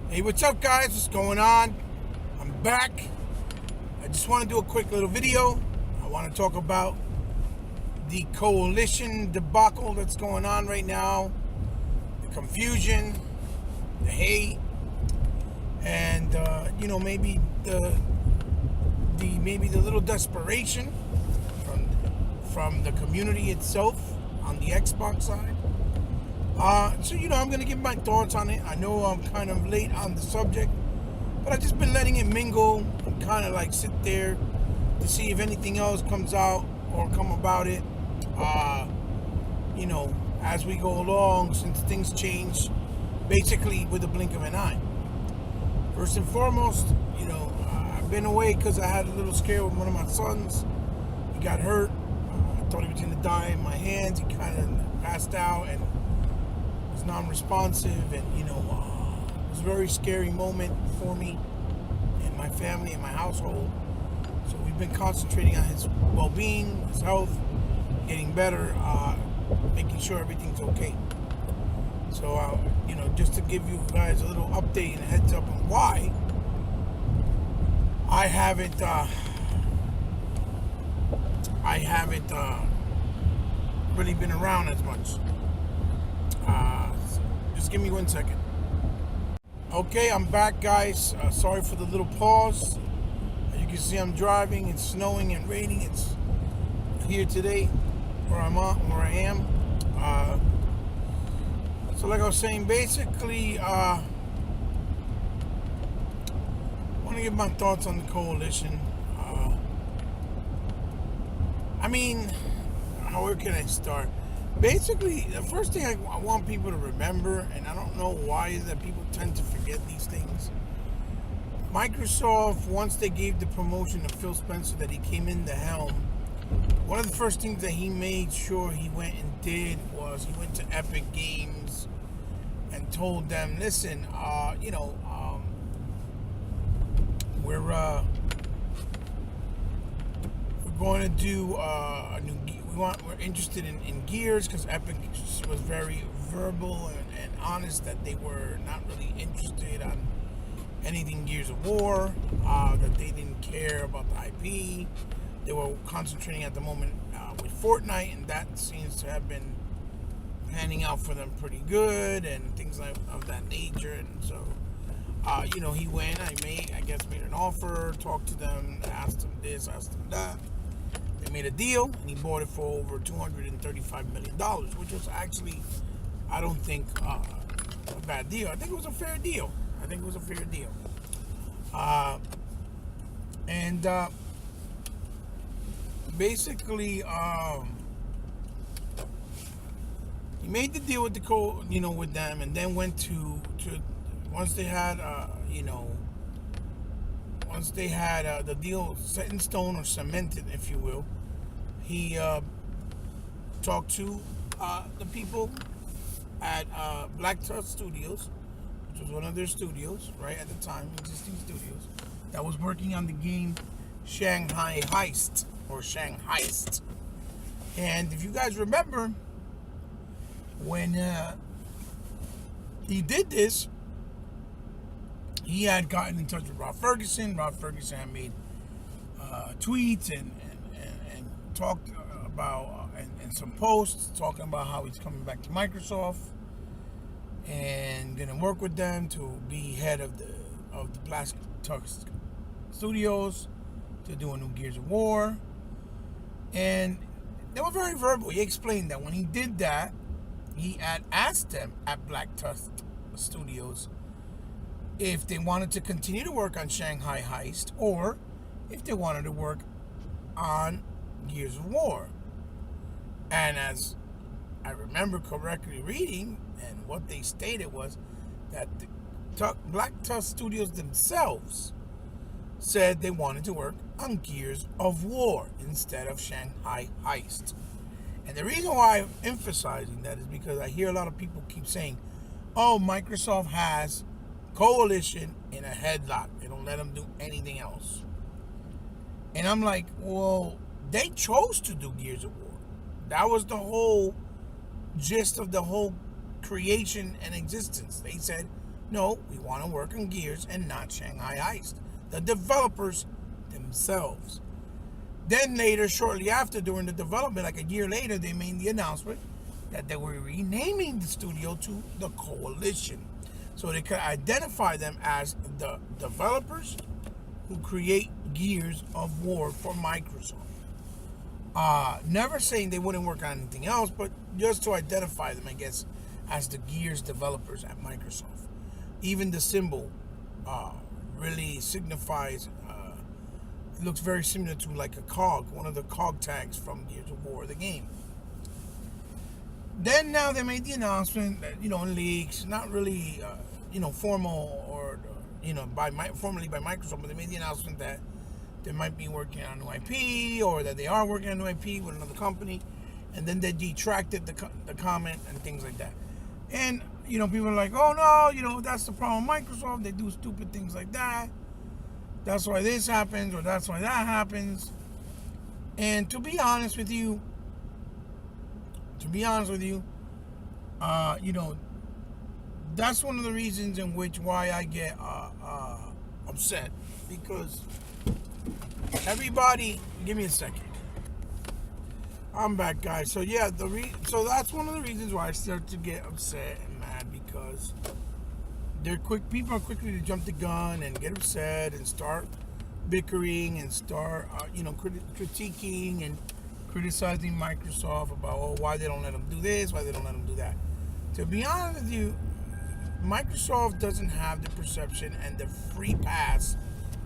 Hey, what's up, guys? What's going on? I'm back. I just want to do a quick little video. I want to talk about the coalition debacle that's going on right now, the confusion, the hate, and maybe the little desperation from the community itself on the Xbox side. I'm going to give my thoughts on it. I know I'm kind of late on the subject, but I've just been letting it mingle and kind of like sit there to see if anything else comes out or come about it, as we go along, since things change basically with the blink of an eye. First and foremost, I've been away because I had a little scare with one of my sons. He got hurt. I thought he was going to die in my hands. He kind of passed out and was non-responsive, and it was a very scary moment for me and my family and my household. So we've been concentrating on his well-being, his health, getting better, making sure everything's okay. So just to give you guys a little update and a heads up on why I haven't really been around as much. Just give me 1 second. Okay, I'm back, guys. Sorry for the little pause. As you can see, I'm driving. It's snowing and raining. It's here today where I am. So like I was saying, basically, I want to give my thoughts on the coalition. Where can I start? Basically, the first thing I want people to remember, and I don't know why, is that people tend to forget these things. Microsoft, once they gave the promotion to Phil Spencer, that he came in the helm, one of the first things that he made sure he went and did was he went to Epic Games and told them, listen, we're going to do a new. We're interested in Gears, because Epic was very verbal and honest that they were not really interested on anything Gears of War, that they didn't care about the IP. They were concentrating at the moment with Fortnite, and that seems to have been panning out for them pretty good, and things of that nature. And so, he went, made an offer, talked to them, asked them this, asked them that. They made a deal, and he bought it for over $235 million, which was actually, I don't think, a bad deal. I think it was a fair deal. Basically, he made the deal with with them, and then went to once they had, the deal set in stone, or cemented, if you will. He talked to the people at Black Tusk Studios, which was one of their studios, right at the time, existing studios, that was working on the game Shanghai Heist. And if you guys remember, when he did this, he had gotten in touch with Rob Ferguson. Rob Ferguson had made tweets and talked about and some posts talking about how he's coming back to Microsoft and gonna work with them to be head of the Black Tusk Studios, to do a new Gears of War. And they were very verbal. He explained that when he did that, he had asked them at Black Tusk Studios if they wanted to continue to work on Shanghai Heist, or if they wanted to work on Gears of War. And as I remember correctly reading, and what they stated was that the Black Tusk Studios themselves said they wanted to work on Gears of War instead of Shanghai Heist. And the reason why I'm emphasizing that is because I hear a lot of people keep saying, oh, Microsoft has Coalition in a headlock. They don't let them do anything else. And I'm like, well, they chose to do Gears of War. That was the whole gist of the whole creation and existence. They said, No, we want to work on Gears and not Shanghai Heist. The developers themselves. Then later, shortly after, during the development, like a year later, they made the announcement that they were renaming the studio to the Coalition, so they could identify them as the developers who create Gears of War for Microsoft. Never saying they wouldn't work on anything else, but just to identify them, I guess, as the Gears developers at Microsoft. Even the symbol really signifies, it looks very similar to like a cog, one of the cog tags from Gears of War, the game. Then now they made the announcement that, leaks, not really, formal or, formally by Microsoft, but they made the announcement that they might be working on a new IP, or that they are working on a new IP with another company, and then they detracted the comment and things like that. And, people are like, oh no, that's the problem with Microsoft, they do stupid things like that. That's why this happens, or that's why that happens. And to be honest with you, that's one of the reasons in which why I get upset, because everybody, give me a second. I'm back, guys. So yeah, so that's one of the reasons why I start to get upset and mad, because people are quickly to jump the gun and get upset and start bickering and start critiquing and criticizing Microsoft about why they don't let them do this, why they don't let them do that. To be honest with you, Microsoft doesn't have the perception and the free pass,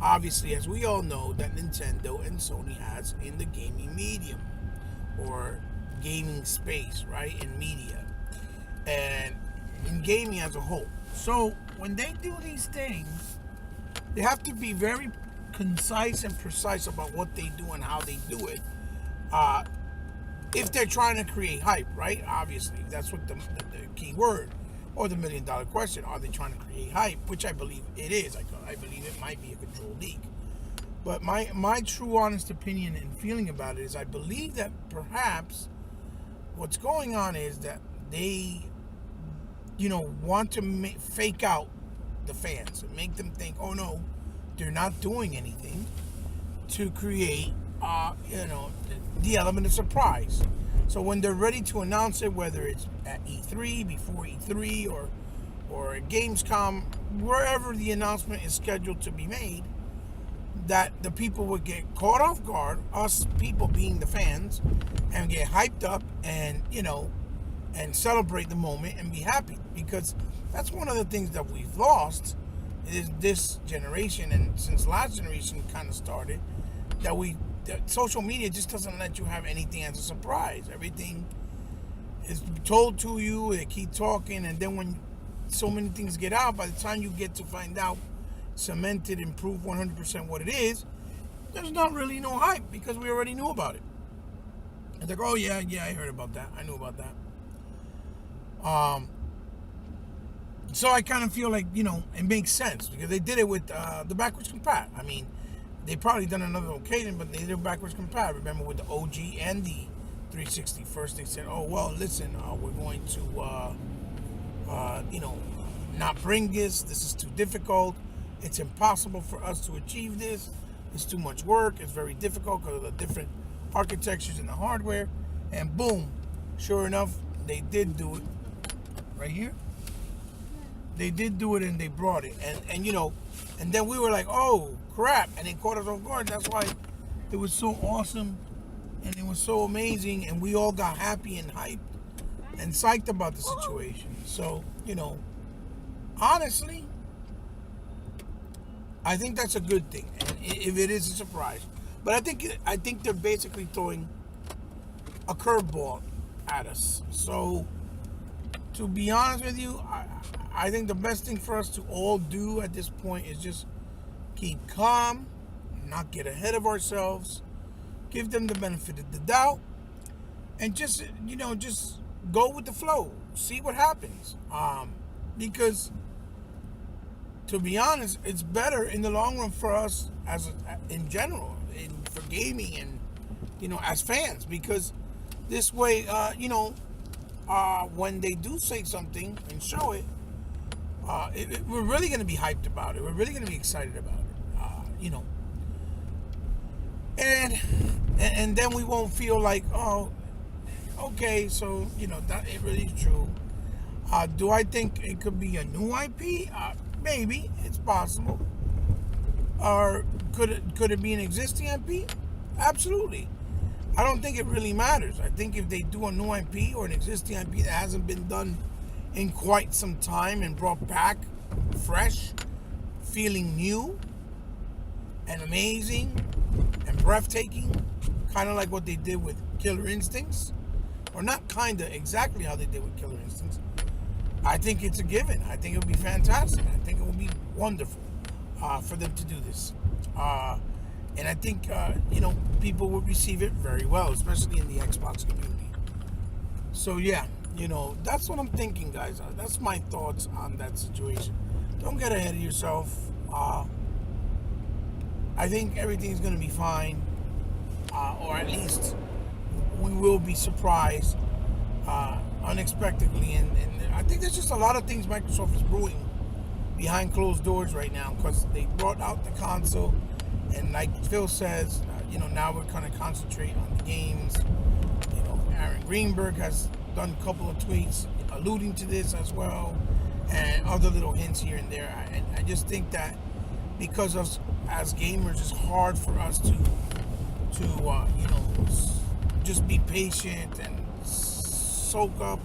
obviously, as we all know, that Nintendo and Sony has in the gaming medium or gaming space, right, in media and in gaming as a whole. So when they do these things, they have to be very concise and precise about what they do and how they do it. If they're trying to create hype, right? Obviously, that's what the key word, or the $1 million question. Are they trying to create hype? Which I believe it is. I believe it might be a controlled leak. But my true honest opinion and feeling about it is, I believe that perhaps what's going on is that they, want to fake out the fans and make them think, oh no, they're not doing anything, to create, the element of surprise. So when they're ready to announce it, whether it's at E3, before E3, or at Gamescom, wherever the announcement is scheduled to be made, that the people would get caught off guard, us people being the fans, and get hyped up and, and celebrate the moment and be happy. Because that's one of the things that we've lost, is this generation, and since last generation kind of started, that social media just doesn't let you have anything as a surprise. Everything is told to you, they keep talking, and then when so many things get out, by the time you get to find out, cemented and prove 100% what it is, there's not really no hype, because we already knew about it. It's like, oh yeah, I heard about that, I knew about that. So I kind of feel like, it makes sense, because they did it with the backwards compat. I mean, they probably done another occasion, but they did backwards compat. Remember, with the OG and the 360. First they said, oh well, listen, we're going to not bring this is too difficult, it's impossible for us to achieve this, it's too much work, it's very difficult because of the different architectures and the hardware. And boom, sure enough, they did do it. Right here, they did do it, and they brought it, and then we were like, oh crap, and it caught us off guard. That's why it was so awesome and it was so amazing, and we all got happy and hyped and psyched about the situation. So, honestly, I think that's a good thing, and if it is a surprise. But I think they're basically throwing a curveball at us. So, to be honest with you, I think the best thing for us to all do at this point is just keep calm, not get ahead of ourselves, give them the benefit of the doubt, and just go with the flow, see what happens. Because to be honest, it's better in the long run for us in general, for gaming and as fans, because this way, when they do say something and show it, we're really going to be hyped about it. We're really going to be excited about it. And and then we won't feel like, oh, okay, so that it really is true. Do I think it could be a new IP? Maybe it's possible. Or could it be an existing IP? Absolutely. I don't think it really matters. I think if they do a new IP or an existing IP that hasn't been done in quite some time and brought back fresh, feeling new and amazing and breathtaking, kind of like what they did with Killer Instincts, or not kind of exactly how they did with Killer Instincts, I think it's a given. I think it would be fantastic. I think it would be wonderful for them to do this. And I think, people would receive it very well, especially in the Xbox community. So, yeah, that's what I'm thinking, guys. That's my thoughts on that situation. Don't get ahead of yourself. I think everything's going to be fine, or at least we will be surprised unexpectedly. And I think there's just a lot of things Microsoft is brewing behind closed doors right now, because they brought out the console, and like Phil says, now we're going to concentrate on the games. Aaron Greenberg has done a couple of tweets alluding to this as well, and other little hints here and there. And I just think that because of, as gamers, it's hard for us to just be patient and soak up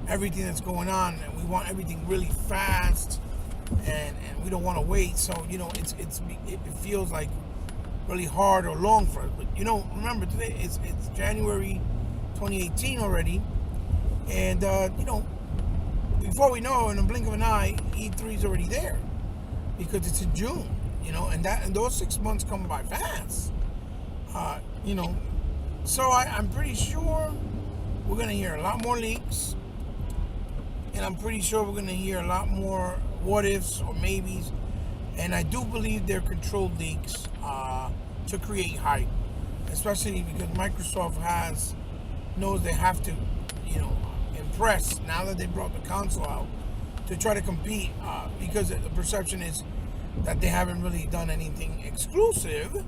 everything that's going on, and we want everything really fast, and we don't want to wait. So it feels like really hard or long for us. But remember, today it's January 2018 already, and before we know, in a blink of an eye, E3 is already there, because it's in June. And those 6 months come by fast. So I'm pretty sure we're gonna hear a lot more leaks, and I'm pretty sure we're gonna hear a lot more what ifs or maybes. And I do believe they're controlled leaks to create hype, especially because Microsoft knows they have to, impress now that they brought the console out, to try to compete, because the perception is that they haven't really done anything exclusive,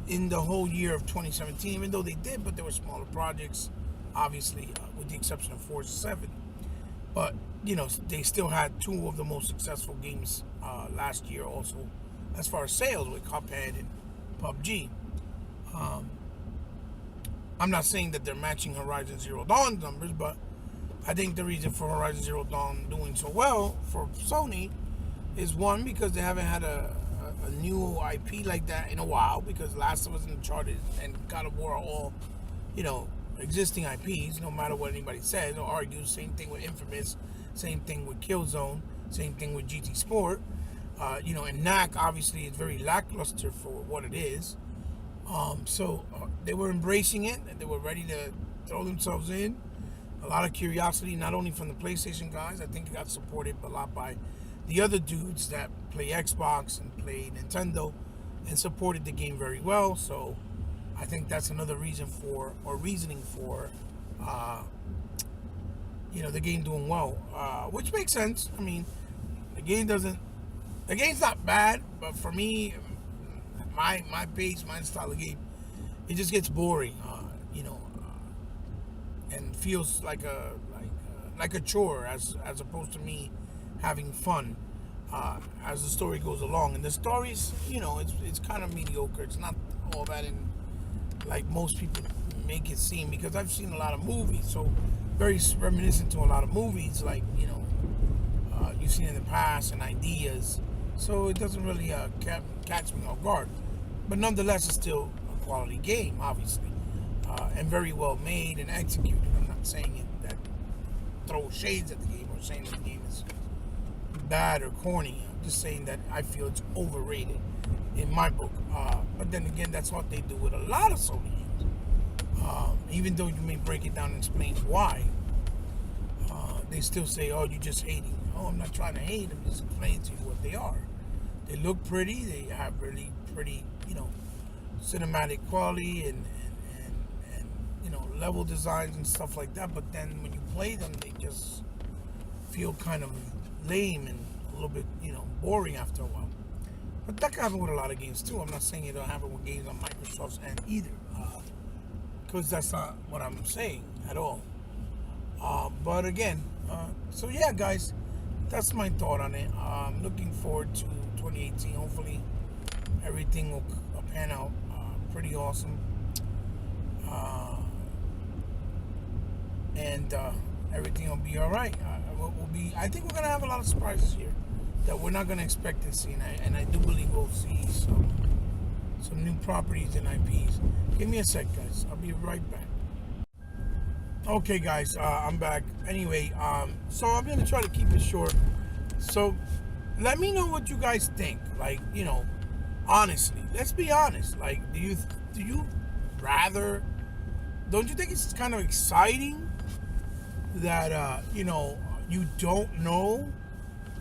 in the whole year of 2017, even though they did, but there were smaller projects, obviously, with the exception of Forza 7. But, they still had two of the most successful games last year also, as far as sales, with Cuphead and PUBG. I'm not saying that they're matching Horizon Zero Dawn numbers, but I think the reason for Horizon Zero Dawn doing so well for Sony is, one, because they haven't had a new IP like that in a while, because Last of Us and Uncharted and God of War are all, existing IPs, no matter what anybody says or argues. Same thing with Infamous, same thing with Killzone, same thing with GT Sport. And Knack obviously is very lackluster for what it is. So they were embracing it, and they were ready to throw themselves in. A lot of curiosity, not only from the PlayStation guys. I think it got supported a lot by the other dudes that play Xbox and play Nintendo, and supported the game very well. So I think that's another reasoning for the game doing well, which makes sense. I mean, the game's not bad, but for me, my pace, my style of game, it just gets boring, and feels like a chore, as opposed to me having fun as the story goes along. And the story's, it's kind of mediocre. It's not all that like most people make it seem, because I've seen a lot of movies, so very reminiscent to a lot of movies, like you've seen in the past, and ideas. So it doesn't really catch me off guard, but nonetheless, it's still a quality game, obviously, and very well made and executed. I'm not saying it that throws shades at the game, or saying that the game is bad or corny. I'm just saying that I feel it's overrated in my book. But then again, that's what they do with a lot of Sony games. Even though you may break it down and explain why, they still say, "Oh, you're just hating." Oh, I'm not trying to hate. I'm just explaining to you what they are. They look pretty. They have really pretty, cinematic quality and level designs and stuff like that. But then when you play them, they just feel kind of lame and a little bit, boring after a while. But that can happen with a lot of games too. I'm not saying it don't happen with games on Microsoft's end either, because that's not what I'm saying at all. But again, so yeah, guys, that's my thought on it. I'm looking forward to 2018. Hopefully, everything will pan out pretty awesome. And everything will be all right. I think we're gonna have a lot of surprises here that we're not gonna expect to see, and I do believe we'll see some new properties and IPs. Give me a sec, guys. I'll be right back. Okay, guys, I'm back. Anyway, so I'm gonna try to keep it short. So, let me know what you guys think. Like, honestly, let's be honest. Like, do you rather? Don't you think it's kind of exciting that you don't know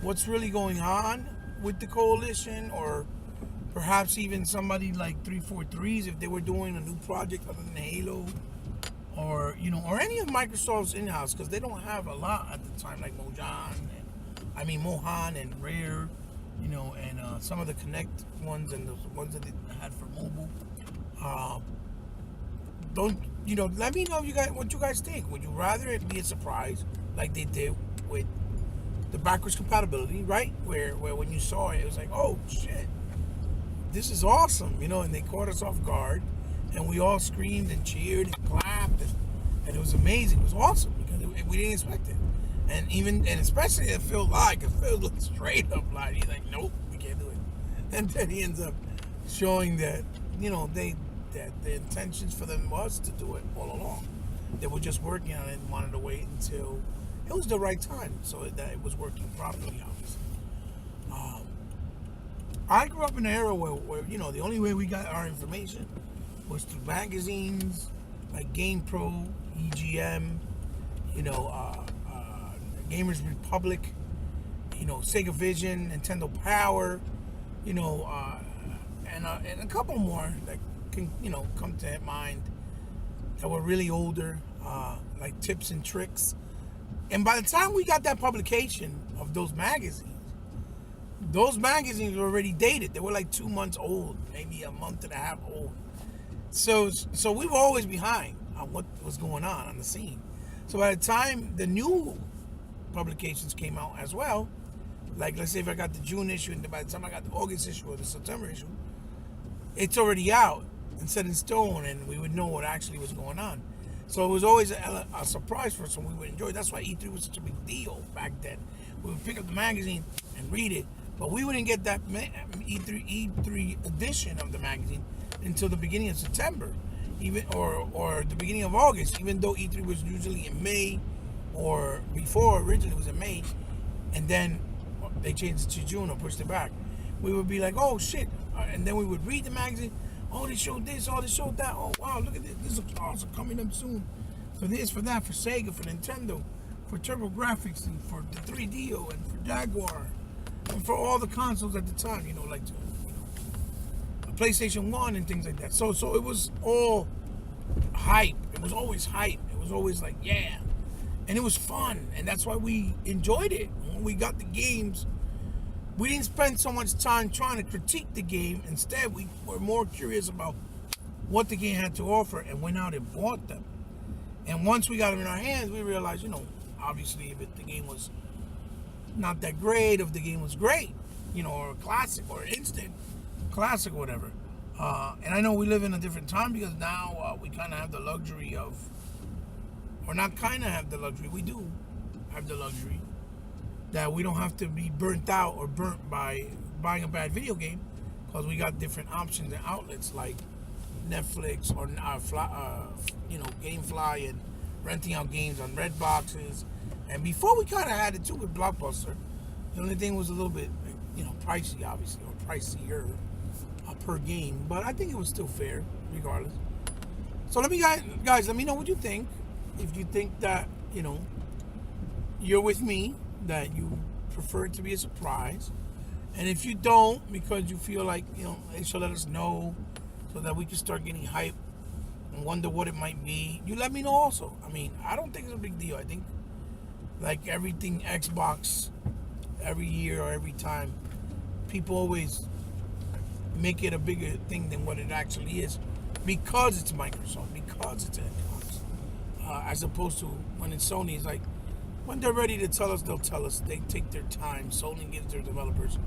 what's really going on with the coalition, or perhaps even somebody like 343s if they were doing a new project other than Halo, or or any of Microsoft's in-house, because they don't have a lot at the time, like Mohan and Rare, and some of the Connect ones and the ones that they had for mobile. Let me know what you guys think. Would you rather it be a surprise like they did with the backwards compatibility, right? Where when you saw it, it was like, oh shit, this is awesome, and they caught us off guard, and we all screamed and cheered and clapped, and it was amazing. It was awesome because we didn't expect it, and especially it Phil lied, because Phil looked straight up lied. He's like, nope, we can't do it, and then he ends up showing that that the intentions for them was to do it all along. They were just working on it and wanted to wait until it was the right time, so that it was working properly, obviously. I grew up in an era where the only way we got our information was through magazines like GamePro, EGM, Gamers Republic, Sega Vision, Nintendo Power, and a couple more that can come to mind that were really older, like Tips and Tricks. And by the time we got that publication of those magazines were already dated. They were like 2 months old, maybe a month and a half old. So we were always behind on what was going on the scene. So by the time the new publications came out as well, like let's say if I got the June issue, and by the time I got the August issue or the September issue, it's already out and set in stone, and we would know what actually was going on. So it was always a surprise for us, and we would enjoy it. That's why E3 was such a big deal back then. We would pick up the magazine and read it, but we wouldn't get that E3 edition of the magazine until the beginning of September, even or the beginning of August. Even though E3 was usually in May, or before originally it was in May, and then they changed it to June or pushed it back. We would be like, oh shit, and then we would read the magazine. Oh, they showed this. Oh, they showed that. Oh, wow, look at this. This looks awesome. Coming up soon. For this, for that, for Sega, for Nintendo, for TurboGrafx, and for the 3DO, and for Jaguar, and for all the consoles at the time, like PlayStation 1 and things like that. So it was all hype. It was always hype. It was always like, yeah. And it was fun. And that's why we enjoyed it. When we got the games, we didn't spend so much time trying to critique the game. Instead, we were more curious about what the game had to offer and went out and bought them. And once we got them in our hands, we realized, obviously if the game was not that great, if the game was great, or classic or instant classic or whatever. And I know we live in a different time, because now we kind of have the luxury of, or not kind of have the luxury, we do have the luxury that we don't have to be burnt out or burnt by buying a bad video game, because we got different options and outlets like Netflix or GameFly, and renting out games on Red Boxes. And before we kind of had it too with Blockbuster. The only thing was a little bit, pricey, obviously, or pricier per game, but I think it was still fair regardless. So let me know what you think. If you think that you're with me, that you prefer it to be a surprise, and if you don't, because you feel like they should let us know so that we can start getting hype and wonder what it might be, you let me know also. I mean, I don't think it's a big deal. I think like everything Xbox, every year or every time, people always make it a bigger thing than what it actually is, because it's Microsoft, because it's Xbox, as opposed to when it's Sony. It's like when they're ready to tell us, they'll tell us. They take their time. Sony gives their developers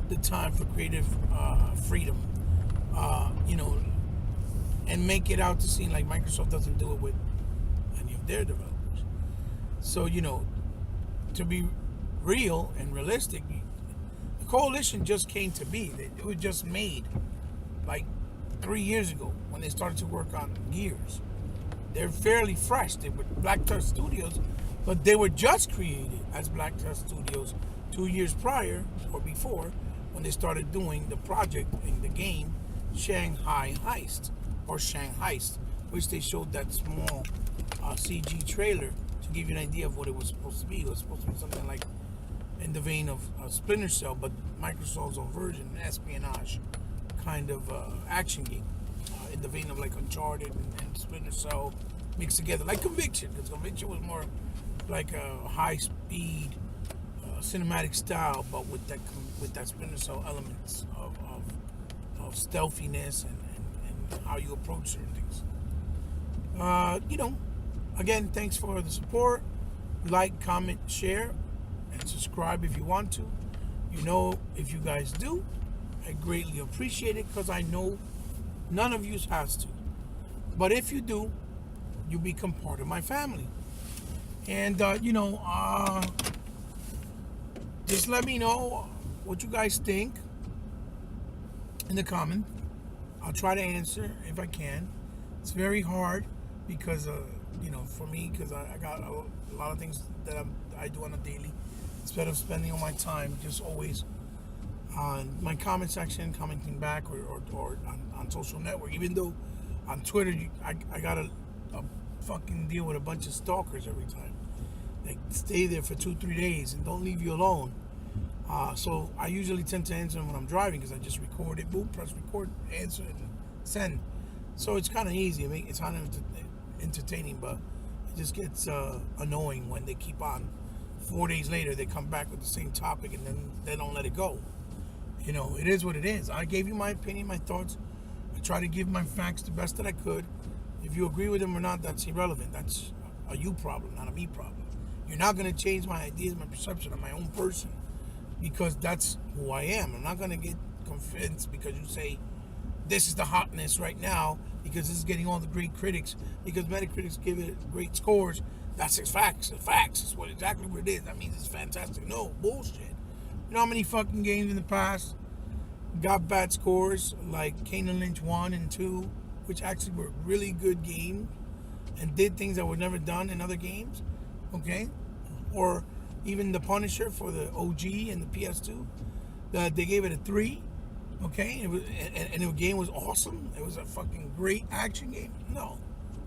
the time for creative freedom, you know, and make it out to seem like Microsoft doesn't do it with any of their developers. So, you know, to be real and realistic, the coalition just came to be. It was just made like 3 years ago when they started to work on Gears. They're fairly fresh. They were Black Tusk Studios, but they were just created as Black Tusk Studios 2 years prior or before, when they started doing the project in the game Shanghai Heist, or Shanghai, which they showed that small CG trailer to give you an idea of what it was supposed to be. It was supposed to be something like in the vein of Splinter Cell, but Microsoft's own version, an espionage kind of action game, in the vein of like Uncharted and Splinter Cell mixed together, like Conviction, because Conviction was more like a high-speed cinematic style, but with that Splinter Cell elements of stealthiness and how you approach certain things. You know, again, thanks for the support. Like, comment, share, and subscribe if you want to. You know, if you guys do, I greatly appreciate it, because I know none of you has to. But if you do, you become part of my family. And, you know, just let me know what you guys think in the comment. I'll try to answer if I can. It's very hard because, you know, for me, because I got a lot of things that I do on a daily. Instead of spending all my time just always on my comment section, commenting back, or on social network. Even though on Twitter, I got a fucking deal with a bunch of stalkers every time. They stay there for 2-3 days and don't leave you alone. So I usually tend to answer them when I'm driving, because I just record it, boom, press record, answer, and send. So it's kind of easy. I mean, it's kind of entertaining, but it just gets annoying when they keep on. 4 days later, they come back with the same topic, and then they don't let it go. You know, it is what it is. I gave you my opinion, my thoughts. I try to give my facts the best that I could. If you agree with them or not, that's irrelevant. That's a you problem, not a me problem. You're not going to change my ideas, my perception of my own person, because that's who I am. I'm not going to get convinced because you say this is the hotness right now, because this is getting all the great critics, because Metacritics give it great scores. That's its facts. The facts is exactly what it is. That means it's fantastic. No, bullshit. You know how many fucking games in the past got bad scores, like Kane and Lynch 1 and 2, which actually were really good games and did things that were never done in other games, okay? Or even The Punisher for the OG and the PS2, they gave it a 3, okay? And the game was awesome. It was a fucking great action game. No,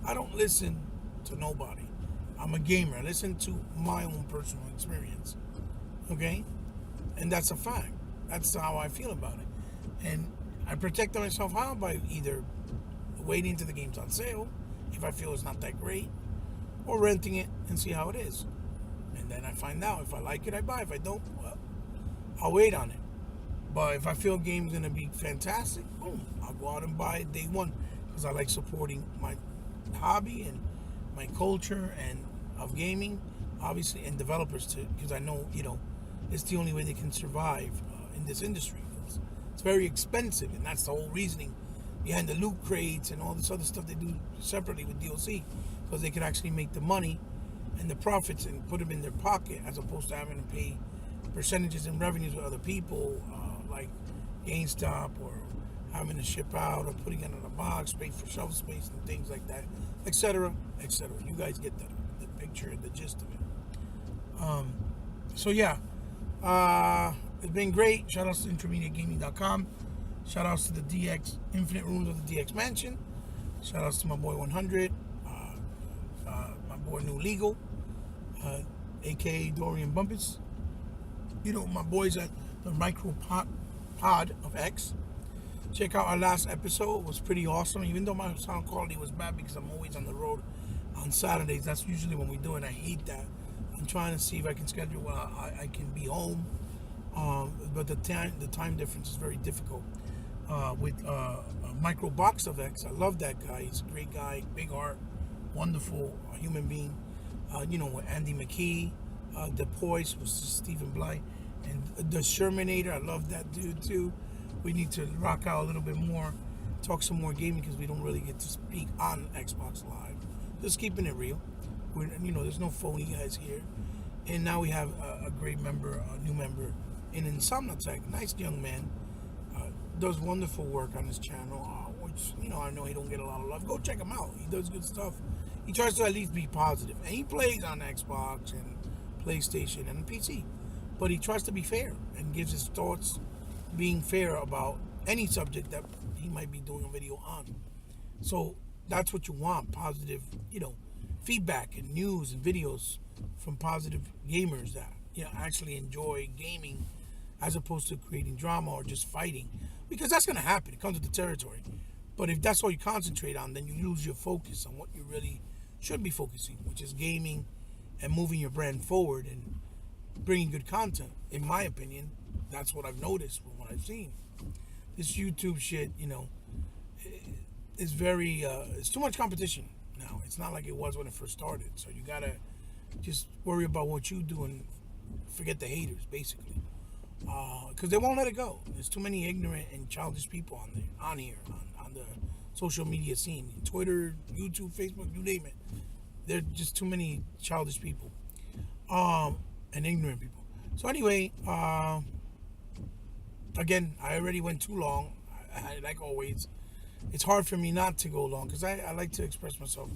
I don't listen to nobody. I'm a gamer. I listen to my own personal experience, okay? And that's a fact. That's how I feel about it. And I protect myself how? By either waiting till the game's on sale, if I feel it's not that great, or renting it and see how it is. And then I find out. If I like it, I buy. If I don't, well, I'll wait on it. But if I feel a game's going to be fantastic, boom, I'll go out and buy it day one, because I like supporting my hobby and my culture and of gaming, obviously, and developers too, because I know, you know, it's the only way they can survive in this industry. It's very expensive, and that's the whole reasoning behind the loot crates and all this other stuff they do separately with DLC, because they can actually make the money and the profits and put them in their pocket, as opposed to having to pay percentages and revenues with other people, like GameStop, or having to ship out, or putting it in a box, pay for shelf space and things like that, etc., etc. You guys get the picture and the gist of it. So yeah, it's been great. Shout outs to intermediategaming.com. Shout outs to the DX Infinite Rooms of the DX Mansion. Shout outs to my boy 100, my boy New Legal, aka Dorian Bumpus. You know, my boys at the Micro Pod of X. Check out our last episode. It was pretty awesome, even though my sound quality was bad, because I'm always on the road on Saturdays. That's usually when we do it. I hate that. I'm trying to see if I can schedule when I can be home. But the time difference is very difficult. With Micro Box of X, I love that guy. He's a great guy, big heart, wonderful human being. With Andy McKee, the Poise was Stephen Bly, and the Shermanator. I love that dude too. We need to rock out a little bit more, talk some more gaming because we don't really get to speak on Xbox Live. Just keeping it real. There's no phony guys here. And now we have a great member, a new member, in Insomnitech. Nice young man. Does wonderful work on his channel, which, I know he don't get a lot of love. Go check him out. He does good stuff. He tries to at least be positive. And he plays on Xbox and PlayStation and PC. But he tries to be fair and gives his thoughts, being fair about any subject that he might be doing a video on. So that's what you want, positive, feedback and news and videos from positive gamers that actually enjoy gaming, as opposed to creating drama or just fighting, because that's going to happen. It comes with the territory. But if that's all you concentrate on, then you lose your focus on what you really should be focusing, which is gaming and moving your brand forward and bringing good content. In my opinion, that's what I've noticed from what I've seen. This YouTube shit, is very, it's too much competition now. It's not like it was when it first started. So you gotta just worry about what you do and forget the haters, basically, because they won't let it go. There's too many ignorant and childish people on the social media scene, Twitter, YouTube, Facebook, you name it. There are just too many childish people, and ignorant people. So anyway, again, I already went too long. Like always, it's hard for me not to go long because I like to express myself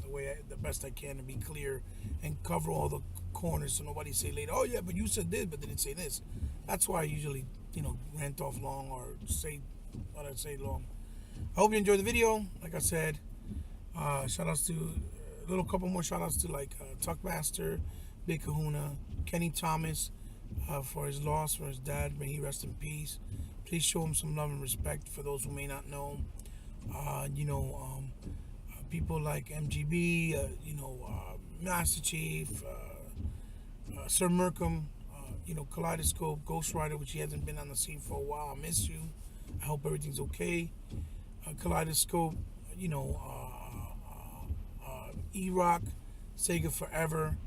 the best I can and be clear and cover all the corners so nobody say later, oh yeah, but you said this but didn't say this. That's why I usually rant off long or say what I say long. I hope you enjoyed the video. Like I said, shout outs to couple more shout outs to Tuckmaster, Big Kahuna, Kenny Thomas, for his loss, for his dad. May he rest in peace. Please show him some love and respect for those who may not know him. People like MGB, Master Chief, Sir Merkham, Kaleidoscope, Ghost Rider, which he hasn't been on the scene for a while. I miss you. I hope everything's okay. Kaleidoscope, E-Rock, Sega Forever,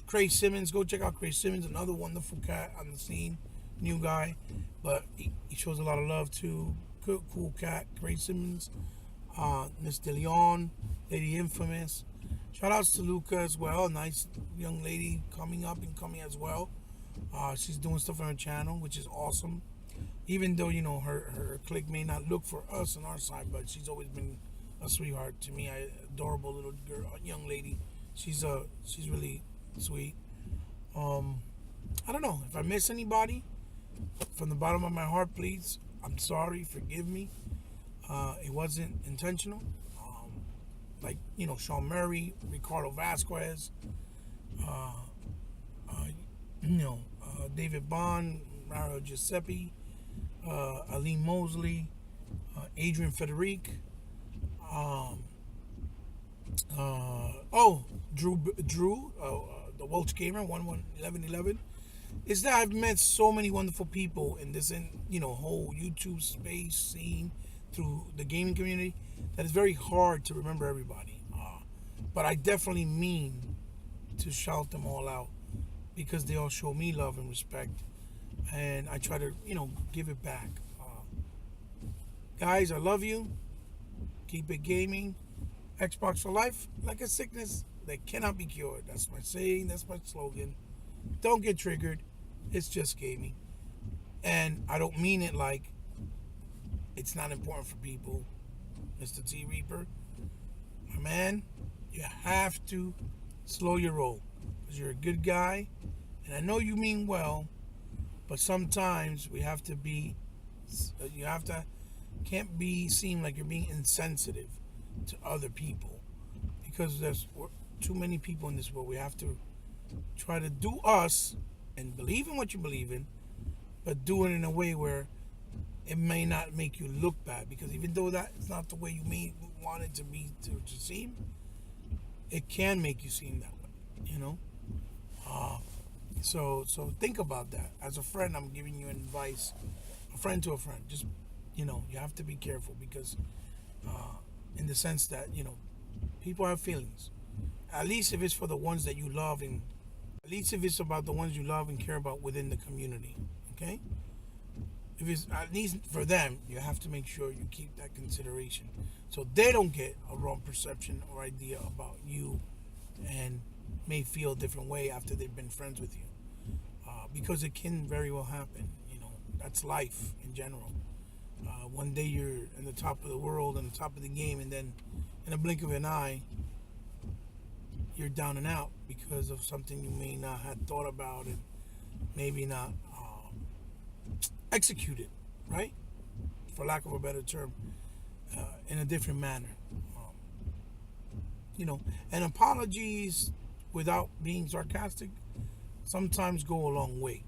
Craig Simmons. Go check out Craig Simmons, another wonderful cat on the scene, new guy, but he shows a lot of love too. Cool cat, Craig Simmons, Miss DeLeon, Lady Infamous. Shout outs to Luca as well, nice young lady coming up and coming as well. She's doing stuff on her channel, which is awesome. Even though her clique may not look for us on our side, but she's always been a sweetheart to me. Adorable little girl, young lady. She's really sweet. I don't know if I miss anybody. From the bottom of my heart, please. I'm sorry. Forgive me. It wasn't intentional. Sean Murray, Ricardo Vasquez, David Bond, Mario Giuseppe, Aline Mosley, Adrian Federic, Drew, the Welch Gamer, 1111. Is that I've met so many wonderful people in this, whole YouTube space scene through the gaming community that it's very hard to remember everybody. But I definitely mean to shout them all out because they all show me love and respect, and I try to, give it back. Guys, I love you. Keep it gaming. Xbox for life, like a sickness that cannot be cured. That's my saying. That's my slogan. Don't get triggered. It's just gaming. And I don't mean it like it's not important for people. Mr. T Reaper, my man, you have to slow your roll because you're a good guy. And I know you mean well, but sometimes we have to be, can't be seen like you're being insensitive to other people because there's too many people in this world. We have to try to do us and believe in what you believe in, but do it in a way where it may not make you look bad, because even though that's not the way you may want it to be to seem, it can make you seem that way, So think about that. As a friend, I'm giving you advice, a friend to a friend. Just you have to be careful because, in the sense that people have feelings. At least if it's for the ones that you love, and at least if it's about the ones you love and care about within the community. Okay. If it's at least for them, you have to make sure you keep that consideration, so they don't get a wrong perception or idea about you, and may feel a different way after they've been friends with you. Because it can very well happen. That's life in general. One day you're in the top of the world and the top of the game, and then in a blink of an eye, you're down and out because of something you may not have thought about and maybe not executed, right? For lack of a better term, in a different manner. Um, and apologies without being sarcastic sometimes go a long way.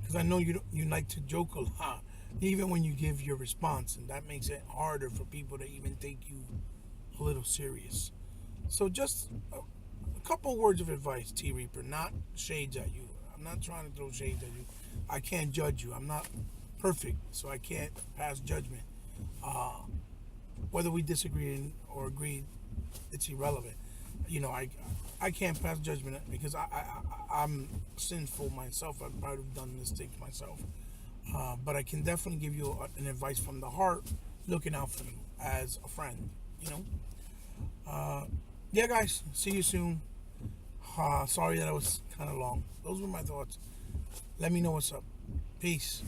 Because I know you like to joke a lot, even when you give your response, and that makes it harder for people to even take you a little serious. So just a couple words of advice, T Reaper, not shades at you. I'm not trying to throw shades at you. I can't judge you. I'm not perfect, so I can't pass judgment. Uh, Whether we disagree or agree, it's irrelevant. I can't pass judgment because I'm sinful myself. I've probably done mistakes myself. But I can definitely give you an advice from the heart, looking out for you as a friend. You know. Yeah, guys. See you soon. Sorry that I was kind of long. Those were my thoughts. Let me know what's up. Peace.